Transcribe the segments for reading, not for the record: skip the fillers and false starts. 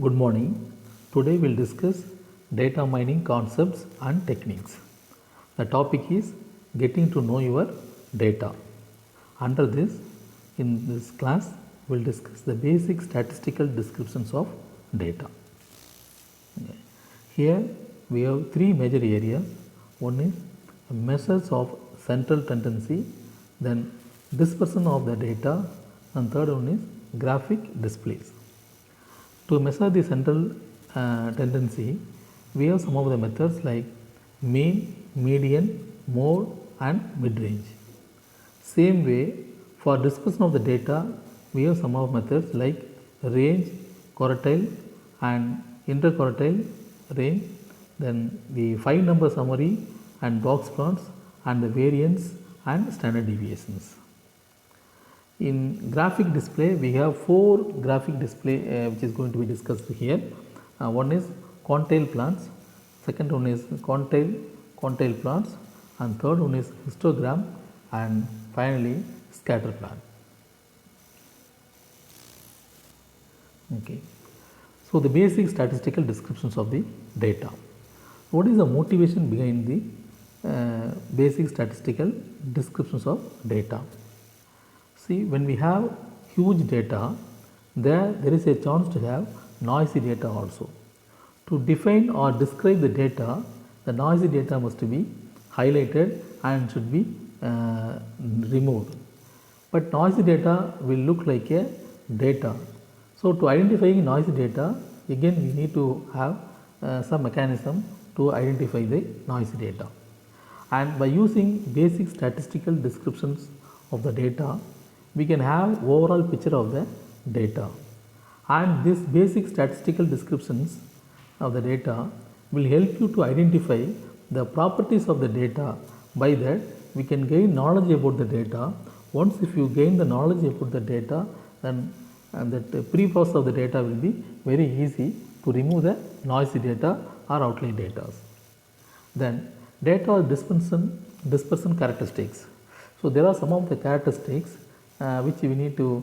Good morning. Today we'll discuss data mining concepts and techniques. The topic is getting to know your data. Under this, in this class, we'll discuss the basic statistical descriptions of data. Here we have three major areas. One is measures of central tendency, then dispersion of the data, and third one is graphic displays. To measure the central tendency, we have some of the methods like mean, median, mode and mid-range. Same way, for dispersion of the data, we have some of methods like range, quartile and interquartile range, then the 5-number summary and box plots and the variance and standard deviations. In graphic display, we have 4 graphic display which is going to be discussed here. One is quantile plots, second one is quantile plots, and third one is histogram, and finally scatter plot. Okay. So the basic statistical descriptions of the data. What is the motivation behind the basic statistical descriptions of data? See, when we have huge data, there is a chance to have noisy data also. To define or describe the data, the noisy data must be highlighted and should be removed. But noisy data will look like a data. So to identify noisy data, again we need to have some mechanism to identify the noisy data. And by using basic statistical descriptions of the data, we can have overall picture of the data, and these basic statistical descriptions of the data will help you to identify the properties of the data. By that we can gain knowledge about the data. Once if you gain the knowledge about the data, then that pre-process of the data will be very easy to remove the noisy data or outlier data. Then data dispersion characteristics. So there are some of the characteristics which we need to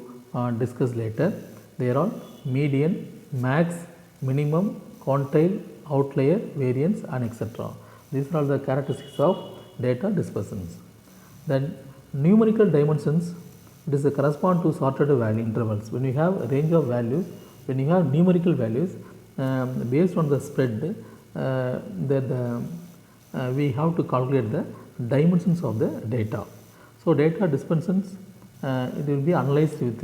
discuss later. They are all median, max, minimum, quantile, outlier, variance and etc. These are all the characteristics of data dispersions. Then numerical dimensions, it is correspond to sorted value intervals. When you have a range of values, when you have numerical values based on the spread, we have to calculate the dimensions of the data. So data dispersions, it will be analyzed with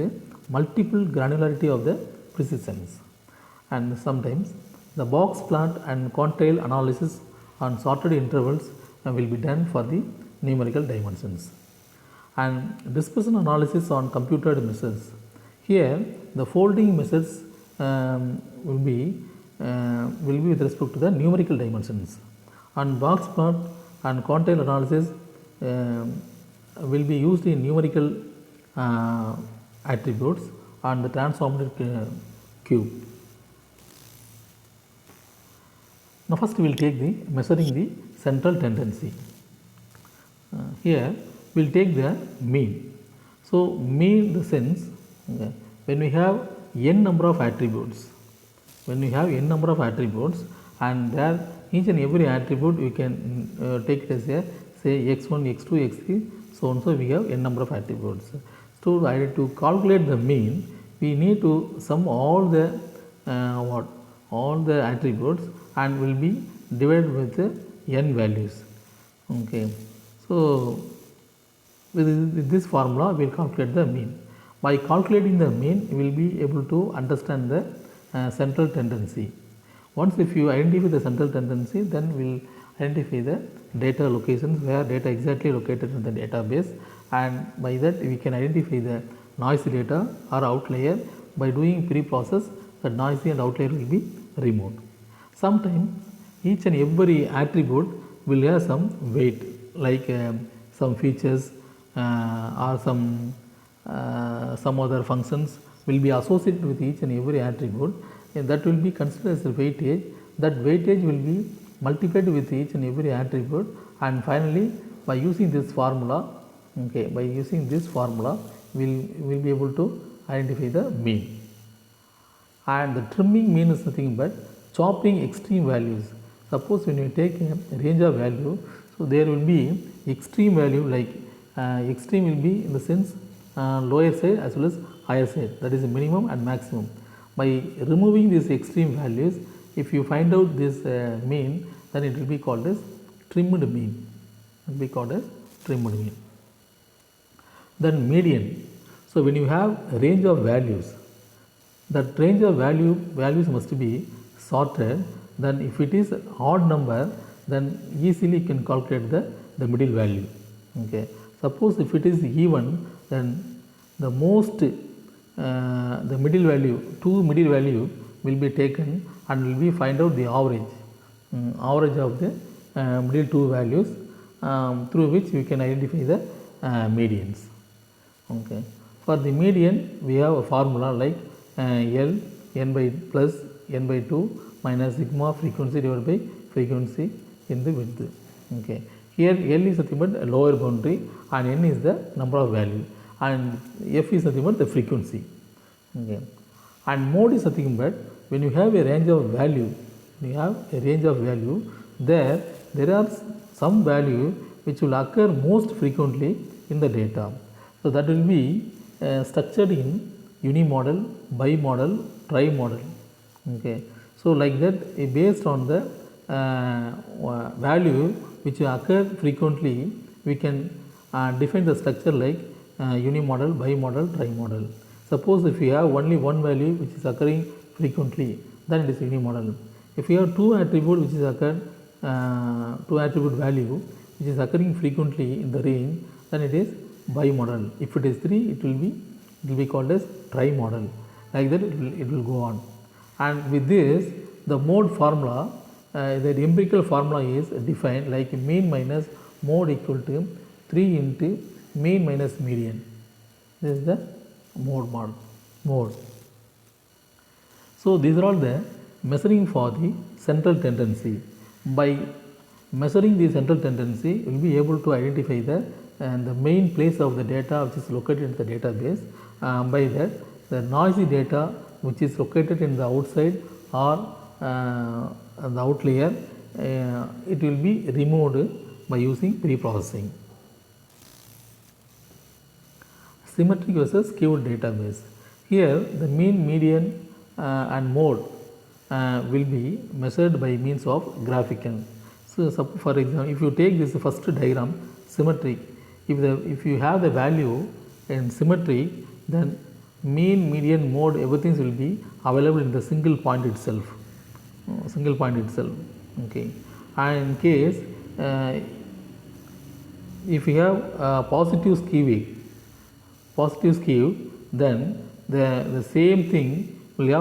multiple granularity of the precisions, and sometimes the box plot and quantile analysis on sorted intervals will be done for the numerical dimensions. And dispersion analysis on computed methods. Here the folding methods will be with respect to the numerical dimensions, and box plot and quantile analysis will be used in numerical attributes and the transformed cube. Now first we will take the measuring the central tendency. Here we will take the mean. So mean in the sense, when we have n number of attributes, and there each and every attribute we can take it as a say x1, x2, x3, so and so we have n number of attributes. So to calculate the mean, we need to sum all the all the attributes and will be divided with n values. Okay. So with this formula we will calculate the mean. By calculating the mean, we will be able to understand the central tendency. Once if you identify the central tendency, then we will identify the data locations where data exactly located in the database, and by that we can identify the noisy data or outlier. By doing pre-process, the noisy and outlier will be removed. Sometimes each and every attribute will have some weight, like some features or some other functions will be associated with each and every attribute, and that will be considered as a weightage. That weightage will be multiplied with each and every attribute, and finally by using this formula, we will be able to identify the mean. And the trimming means nothing but chopping extreme values. Suppose when you take a range of value, so there will be extreme value, like extreme will be in the sense lower side as well as higher side, that is the minimum and maximum. By removing these extreme values, if you find out this mean, then it will be called as trimmed mean. It will be called as trimmed mean. Then median. So when you have a range of values, that range of values must be sorted. Then if it is odd number, then easily you can calculate the middle value. Okay. Suppose if it is even, then the most the middle value, two middle value will be taken and will be find out the average, average of the middle two values, through which we can identify the medians. Okay. For the median, we have a formula like L n by plus n by 2 minus sigma frequency divided by frequency in the width. Okay. Here L is nothing but a lower boundary and n is the number of value and f is nothing but the frequency. Okay. And mode is nothing but when you have a range of value, there are some value which will occur most frequently in the data. So that will be structured in unimodal, bimodal, trimodal. Okay. So like that, based on the value which occur frequently, we can define the structure like unimodal, bimodal, trimodal. Suppose if you have only one value which is occurring frequently, then it is unimodal. If you have two attribute which is occurred, two attribute value which is occurring frequently in the range, then it is bimodal. If it is 3, it will be called as trimodal. Like that it will go on. And with this, the mode formula, the empirical formula is defined like mean minus mode equal to 3 into mean minus median. This is the mode. So these are all the measuring for the central tendency. By measuring the central tendency, we will be able to identify the main place of the data which is located in the database. By that, the noisy data which is located in the outside or the outlier, it will be removed by using pre-processing. Symmetric versus skewed database. Here the mean, median and mode will be measured by means of graphical. So for example, if you take this first diagram, symmetric, if you have the value in symmetric, then mean, median, mode, everything will be available in the single point itself. Okay. And in case if you have positive skew, then the same thing will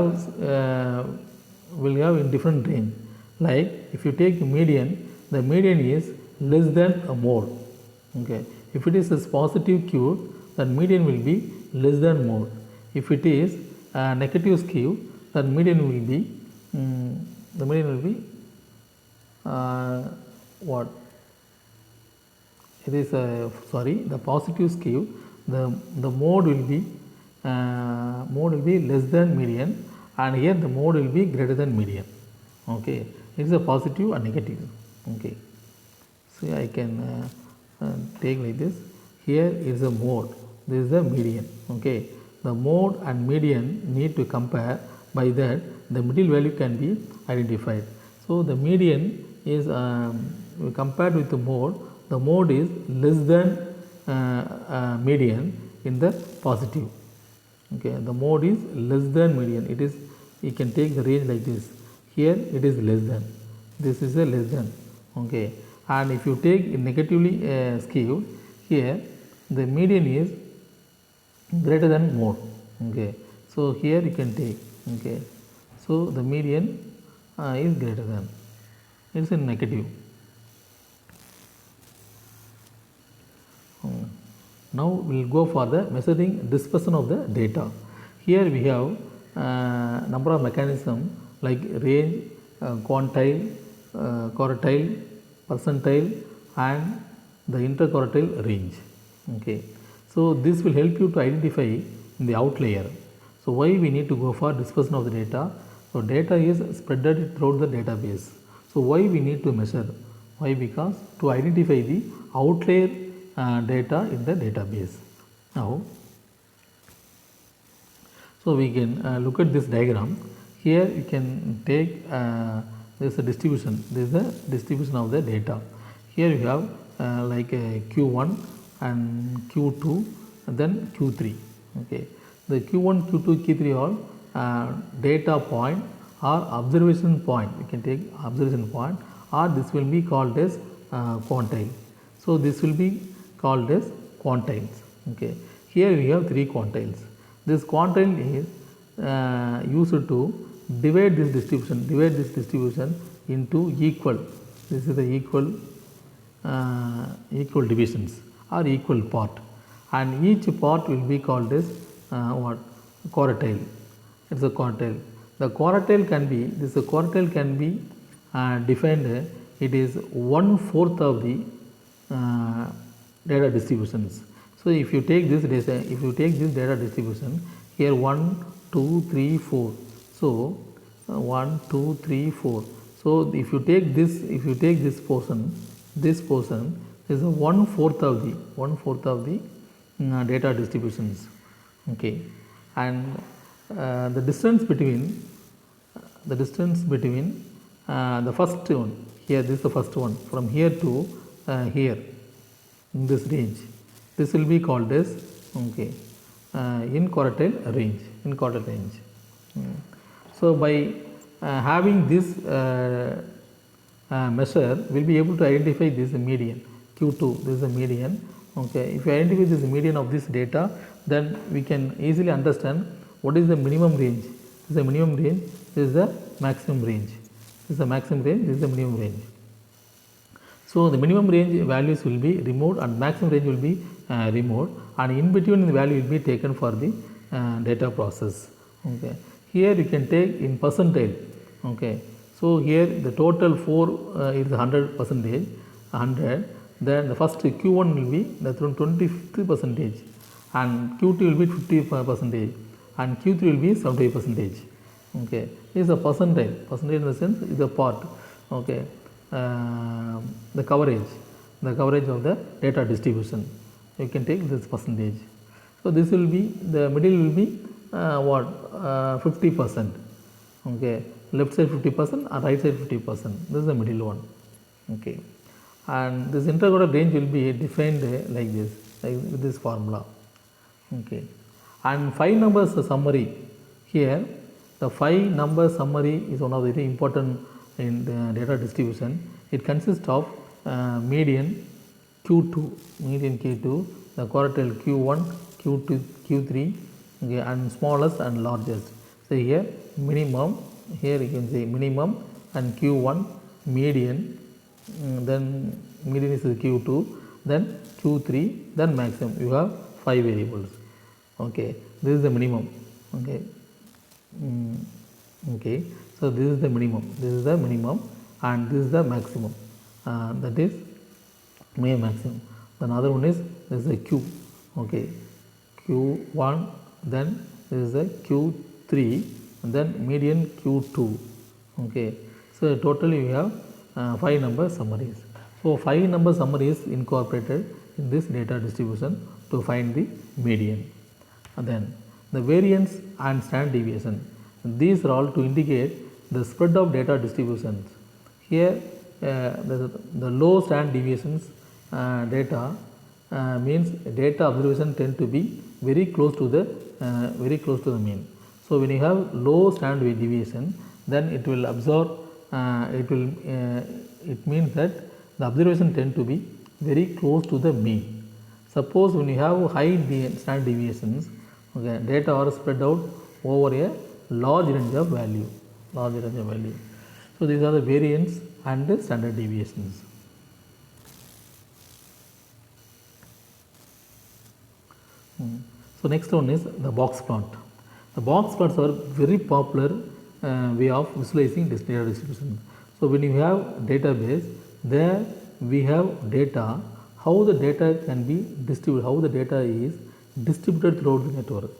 have in different range. Like if you take median, the median is less than a mode. Okay. If it is a positive skew, then median will be less than mode. If it is negative skew, then median will be what? It is the positive skew. The mode will be less than median, and here the mode will be greater than median. Okay, it is a positive and negative. Okay, so I can take like this. Here is a mode. This is the median. Okay, the mode and median need to compare. By that, the middle value can be identified. So the median is compared with the mode. The mode is less than median in the positive. Okay, the mode is less than median. It is, you can take the range like this. Here it is less than. This is a less than. Okay, and if you take negatively skewed, here the median is greater than mode. Okay, so here you can take. Okay, so the median is greater than. It's a negative. Now we will go for the measuring dispersion of the data. Here we have number of mechanisms like range, quantile, quartile, percentile, and the interquartile range. Okay, so this will help you to identify the outlier. So why we need to go for dispersion of the data? So data is spreaded throughout the database. So why we need to measure? Why? Because to identify the outlier data in the database. Now, so we can look at this diagram. Here you can take there is a distribution. There is a distribution of the data. Here you have like a Q1 and Q2 and then Q3. Okay, the Q1, Q2, Q3 are data point or observation point. You can take observation point, or this will be called as quantile. So this will be called as quantiles. Okay, here we have 3 quantiles. This quantile is used to divide this distribution into equal. This is the equal divisions or equal part, and each part will be called as what? Quartile. It is a quartile. The quartile can be, defined, it is 1/4 of the data distributions. So if you take this data distribution, here 1, 2, 3, 4. So 1, 2, 3, 4. So if you take this portion is a 1/4 of the data distributions. Okay, and the distance between the first one, here this is the first one, from here to here in this range, this will be called as, okay, in quartile range. So by having this measure, we will be able to identify this median Q2. This is a median. Okay, if you identify this median of this data, then we can easily understand what is the minimum range. This is the minimum range. This is the maximum range. This is the maximum range. This is the minimum range. So the minimum range values will be removed and maximum range will be removed, and in between the value will be taken for the data process. Okay, here you can take in percentile. Okay, so here the total 4 is 100%, 100. Then the first Q1 will be the 25th percentage, and Q2 will be 50%, and Q3 will be 70%. Okay, this is a percentile. Percentile in the sense is a part. Okay, the coverage of the data distribution. You can take this percentage. So this will be, the middle will be 50%. Okay, left side 50% and right side 50%. This is the middle one. Okay, and this interquartile range will be defined like this, with this formula. Okay, and 5 numbers summary. Here the 5 number summary is one of the very important in the data distribution. It consists of median Q2, the quartile Q1, Q2, Q3, okay, and smallest and largest. So here minimum, here you can say minimum and Q1, median, then median is Q2, then Q3, then maximum. You have 5 variables. Okay, this is the minimum. Okay, okay. So this is the minimum. And this is the maximum. That is maximum. Another one is this is a Q. Okay, Q1, then this is a Q3, and then median Q2. Okay, so totally we have 5 number summaries. So 5 number summaries incorporated in this data distribution to find the median. And then the variance and standard deviation. These are all to indicate the spread of data distributions. Here the low standard deviations data means data observation tend to be very close to the mean. So when you have low standard deviation, then it will absorb. It means that the observation tend to be very close to the mean. Suppose when you have high standard deviations, okay, data are spread out over a large range of value. So these are the variance and the standard deviations. So next one is the box plot. The box plots are very popular way of visualizing this data distribution. So when you have database, there we have data, how the data can be distributed, how the data is distributed throughout the network,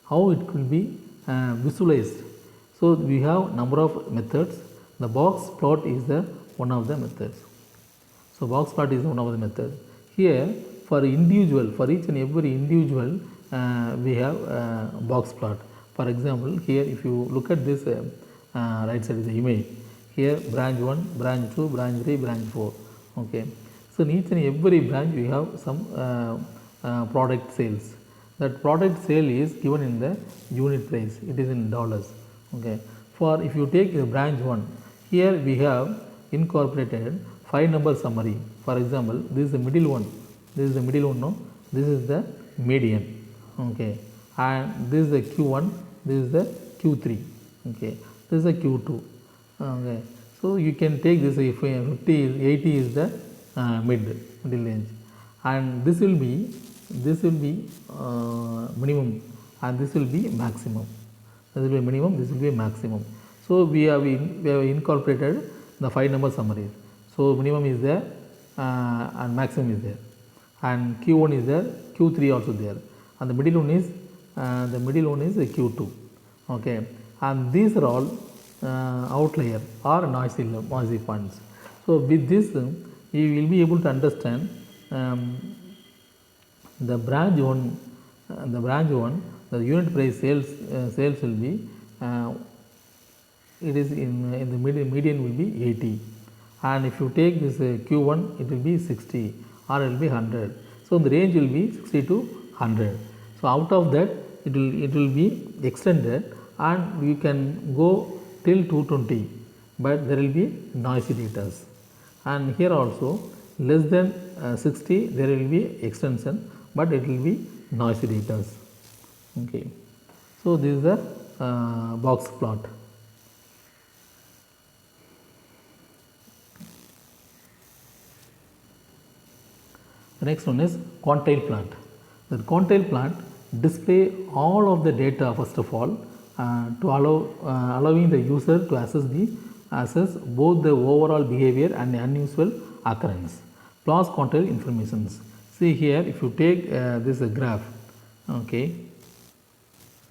how it will be visualized. So we have number of methods. The box plot is the one of the methods. So box plot is one of the methods. Here for individual, for each and every individual, we have box plot. For example, here if you look at this right side of the image, here branch 1, branch 2, branch 3, branch 4. Okay. So in each and every branch we have some product sales. That product sale is given in the unit price. It is in dollars. Okay. For if you take the branch 1, here we have incorporated 5 number summary. For example, this is the middle one. This is the middle one. No, this is the median. Okay. And this is the Q1. This is the Q3. Okay. This is the Q2. Okay. So you can take this if 50 is 80 is the middle range, and this will be minimum, and this will be maximum. This will be minimum, this will be maximum. So we have incorporated the 5 number summaries. So minimum is there and maximum is there, and Q1 is there, Q3 also there, and the middle one is Q2. Okay, and these are all outlier or noisy points. So with this you will be able to understand the branch 1, the unit price sales will be it is in the median will be 80, and if you take this Q1, it will be 60 or it will be 100. So the range will be 60 to 100. So out of that it will be extended, and you can go till 220, but there will be noisy data. And here also less than 60 there will be extension, but it will be noisy data. Okay. So this is the box plot. The next one is quantile plot. The quantile plot display all of the data first of all to allowing the user to assess both the overall behavior and unusual occurrence. Plus quantile informations. See here, if you take this is a graph. Okay,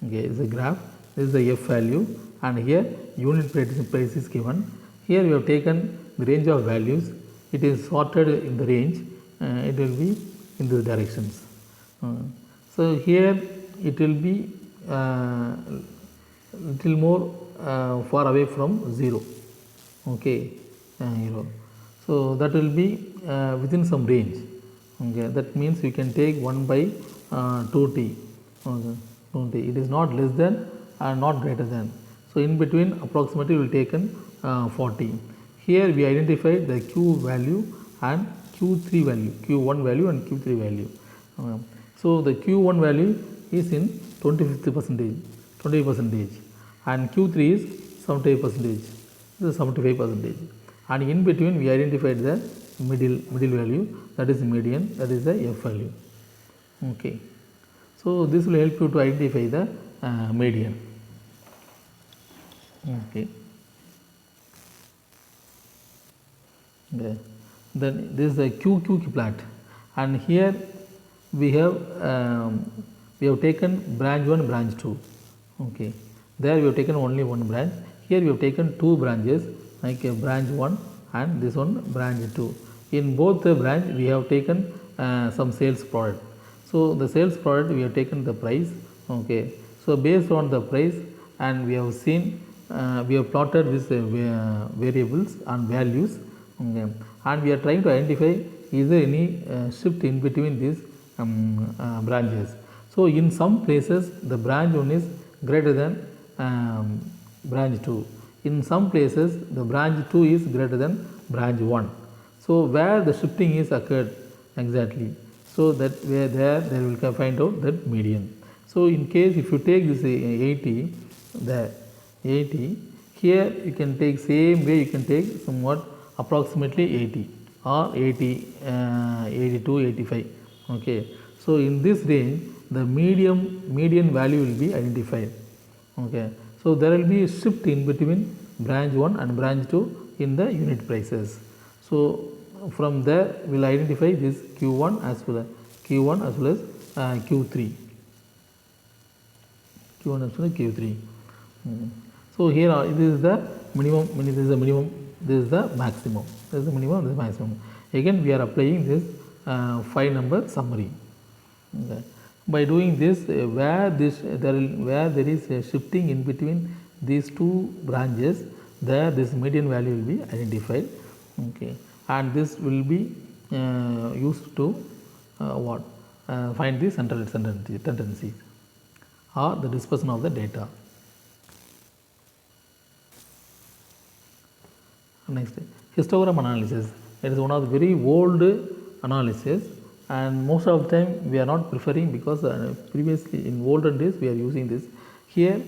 this is a graph. This is the F value, and here unit price is given. Here we have taken the range of values. It is sorted in the range. It will be in these directions. So here it will be little more far away from 0. Okay, 0. So that will be within some range. Okay, that means we can take 1 by 2t. Okay, 2t. It is not less than and not greater than. So in between approximately we will taken 40. Here we identified the Q value and Q3 value, Q1 value and Q3 value. So the Q1 value is in 20%, and Q3 is 70%, this is 75%, and in between we identified the middle value, that is median, that is the F value. Okay, so this will help you to identify the median. Okay. Okay. Then this is the QQ plot, and here we have taken branch 1, branch 2. Okay, there we have taken only one branch. Here we have taken 2 branches, like branch 1 and this one branch 2. In both the branch we have taken some sales product. So the sales product we have taken the price. Okay, so based on the price, and we have seen we have plotted these variables and values. Okay, and we are trying to identify is there any shift in between these branches. So in some places the branch 1 is greater than branch 2. In some places the branch 2 is greater than branch 1. So where the shifting is occurred exactly, so that where there will find out that median. So in case if you take this 80, the 80, here you can take same way, you can take somewhat approximately 80 or 80, 82, 85. Okay, so in this range the median value will be identified. Okay, so there will be a shift in between branch 1 and branch 2 in the unit prices. So from there we will identify this Q1 as well as Q3. Q1 epsilon Q3. So here this is the minimum, this is the minimum, this is the maximum, this is the minimum, this is the maximum. Again we are applying this 5 number summary. Okay. By doing this, where there is a shifting in between these two branches, there this median value will be identified. Okay. And this will be used to find the central tendencies or the dispersion of the data. Next, histogram analysis. It is one of the very old analysis, and most of the time we are not preferring, because previously in olden days we are using this. Here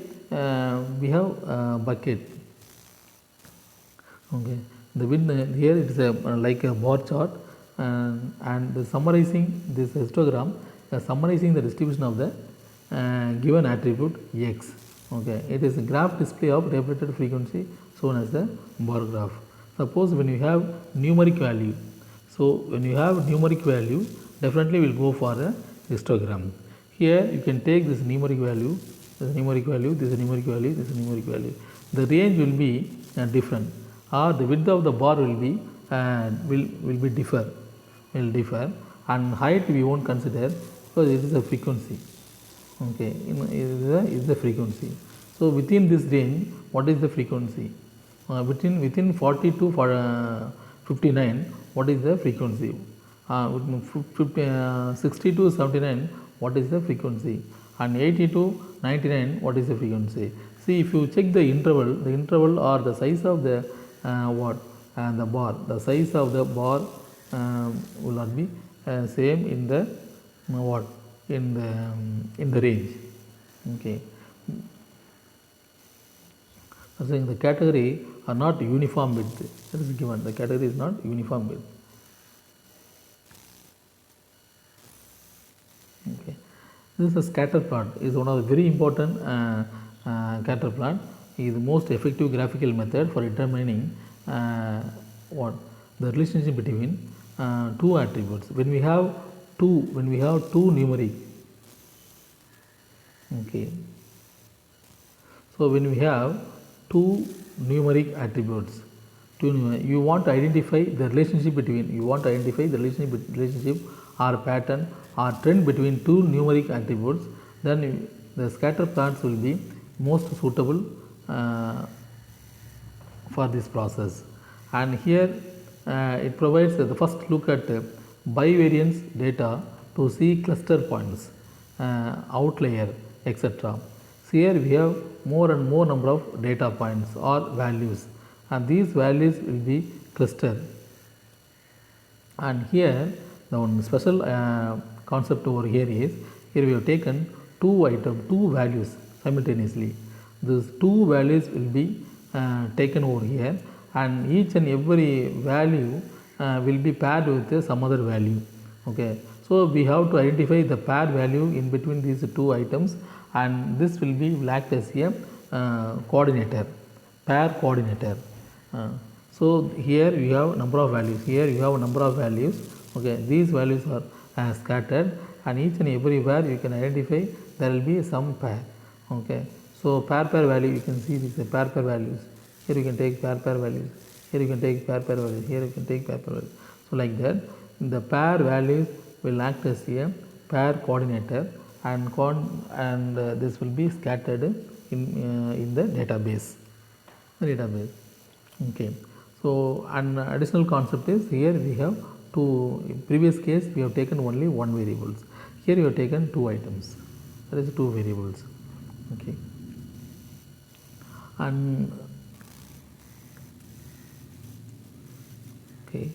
we have bucket. Okay, the width here it is like a bar chart, and the summarizing this histogram, summarizing the distribution of the given attribute x. Okay, it is a graph display of repeated frequency shown as the bar graph. Suppose when you have numeric value, so when you have numeric value, definitely we will go for a histogram. Here you can take this numeric value, this numeric value, this numeric value, this numeric value. The range will be different, or the width of the bar will be differ, and height we won't consider because it is a frequency. Okay, it is the frequency. So within this range, what is the frequency? Within 40 to 59, what is the frequency? 60 to 79, what is the frequency? And 80 to 99, what is the frequency? See, if you check the interval or the size of the the bar, the size of the bar will not be same in the in the range. Okay. Saying the category are not uniform width. That is given. The category is not uniform width. Okay. This is a scatter plot. Is one of the very important scatter plot. Is the most effective graphical method for determining the relationship between two attributes. When we have two numeric. Okay. So when we have two numeric attributes, you want to identify the relationship between, relationship or pattern or trend between two numeric attributes, then the scatter plots will be most suitable for this process. And here it provides the first look at bivariance data to see cluster points, outlier, etc. So here we have more and more number of data points or values, and these values will be clustered. And here the one special concept over here is, here we have taken two values simultaneously. These two values will be taken over here, and each and every value will be paired with some other value. Okay, so we have to identify the paired value in between these two items, and this will be act as a coordinator, pair coordinator. So here we have number of values, here you have a number of values. Okay, these values are scattered, and each and everywhere you can identify there will be some pair. Okay, so pair value, you can see these pair values. Here you can take pair values, here you can take pair values, here you can take pair values. So like that, the pair values will act as a pair coordinator, and this will be scattered in the database. Okay. So an additional concept is, here we have two. In previous case we have taken only one variables. Here we have taken two items. That is two variables. Okay. And okay.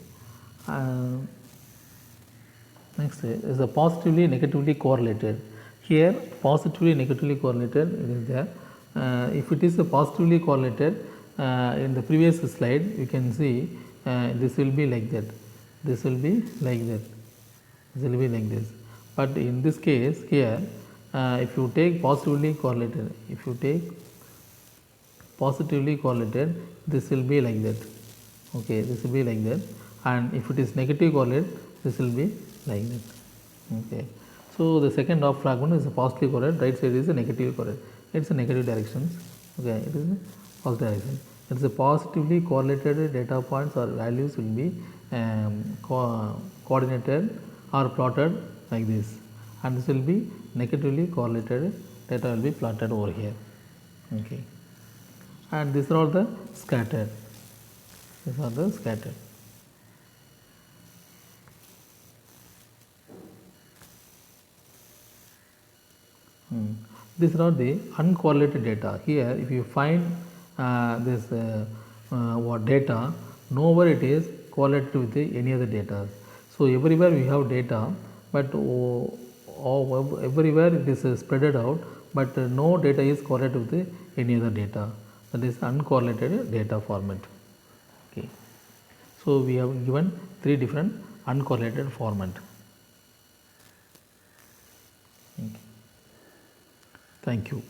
Next is a positively negatively correlated. Here positively negatively correlated it is there. If it is a positively correlated, in the previous slide you can see this will be like that, this will be like that, this will be like this. But in this case here, if you take positively correlated, this will be like that. Okay, this will be like that. And if it is negative correlated, this will be like that. Okay. So the second half fragment is a positive correlate, right side is a negative correlate. it's a negative directions. Okay, it is a positive direction. It's a positively correlated data points or values will be coordinated or plotted like this, and this will be negatively correlated data will be plotted over here. Okay, and these are all the scattered. These are the scattered. These are the uncorrelated data. Here, if you find this what data, nowhere it is correlated with any other data. So everywhere we have data, but everywhere it is spread out, but no data is correlated with any other data. That is uncorrelated data format. Okay. So we have given three different uncorrelated format. Thank you.